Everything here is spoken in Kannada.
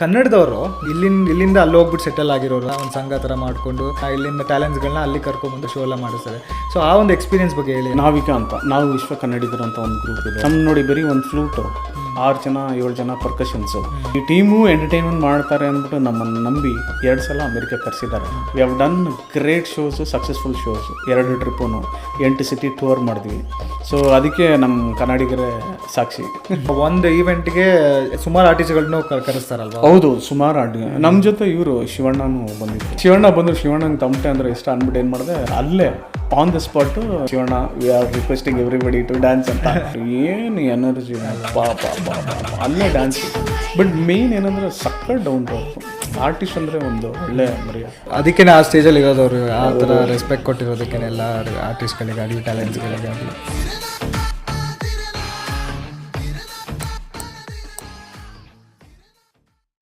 ಕನ್ನಡದವರು ಇಲ್ಲಿಂದ ಅಲ್ಲಿ ಹೋಗ್ಬಿಟ್ಟು ಸೆಟಲ್ ಆಗಿರೋರು ಒಂದು ಸಂಘ ಥರ ಮಾಡಿಕೊಂಡು ಇಲ್ಲಿಂದ ಟ್ಯಾಲೆಂಟ್ಸ್ಗಳನ್ನ ಅಲ್ಲಿ ಕರ್ಕೊಂಡ್ಬಂದು ಶೋ ಎಲ್ಲ ಮಾಡಿಸ್ತಾರೆ. ಸೊ ಆ ಒಂದು ಎಕ್ಸ್ಪೀರಿಯನ್ಸ್ ಬಗ್ಗೆ ಹೇಳಿ. ನಾವಿಕಾ ಅಂತ, ನಾವು ವಿಶ್ವ ಕನ್ನಡಿಗರು ಅಂತ ಒಂದು ಗ್ರೂಪ್ ಇದೆ. ನಮ್ಮ ನೋಡಿ ಬರೀ ಒಂದು ಫ್ಲೂಟು, 6 ಜನ 7 ಜನ ಪರ್ಕಷನ್ಸು. ಈ ಟೀಮು ಎಂಟರ್ಟೈನ್ಮೆಂಟ್ ಮಾಡ್ತಾರೆ ಅಂದ್ಬಿಟ್ಟು ನಮ್ಮನ್ನು ನಂಬಿ 2 ಸಲ ಅಮೆರಿಕ ಕರೆಸಿದ್ದಾರೆ. We have done great shows, successful shows. 2 trip 8 city tour ಮಾಡಿದ್ವಿ. ಸೊ ಅದಕ್ಕೆ ನಮ್ಮ ಕನ್ನಡಿಗರೇ ಸಾಕ್ಷಿ. ಒಂದು ಈವೆಂಟ್ಗೆ ಸುಮಾರು ಆರ್ಟಿಸ್ಟ್ಗಳನ್ನೂ ಕರೆಸ್ತಾರಲ್ವ? ಹೌದು, ಸುಮಾರು ನಮ್ಮ ಜೊತೆ ಇವರು ಶಿವಣ್ಣನೂ ಬಂದಿದ್ರು. ಶಿವಣ್ಣ ಬಂದರು. ಶಿವಣ್ಣಂಗೆ ತಮಟೆ ಅಂದರೆ ಇಷ್ಟ ಅಂದ್ಬಿಟ್ಟು ಏನು ಮಾಡಿದೆ, ಅಲ್ಲೇ on the spot Shivanna we are requesting everybody to dance ಅಂತ. ಏನು ಎನರ್ಜಿ, ಅಲ್ಲೇ ಡ್ಯಾನ್ಸ್. ಬಟ್ ಮೇನ್ ಏನಂದರೆ ಸಕ್ಕ ಡೌನ್ ಟು ಆರ್ಟಿಸ್ಟ್ ಅಂದರೆ ಒಂದು ಒಳ್ಳೆ ಮರ್ಯಾದೆ. ಅದಕ್ಕೇ ಆ ಸ್ಟೇಜಲ್ಲಿ ಇರೋದವ್ರು ಆ ಥರ ರೆಸ್ಪೆಕ್ಟ್ ಕೊಟ್ಟಿರೋದಕ್ಕೇನೆ ಎಲ್ಲ ಆರ್ಟಿಸ್ಟ್ಗಳಿಗಾಗಲಿ ಟ್ಯಾಲೆಂಟ್ಸ್ಗಳಿಗಾಗಲಿ.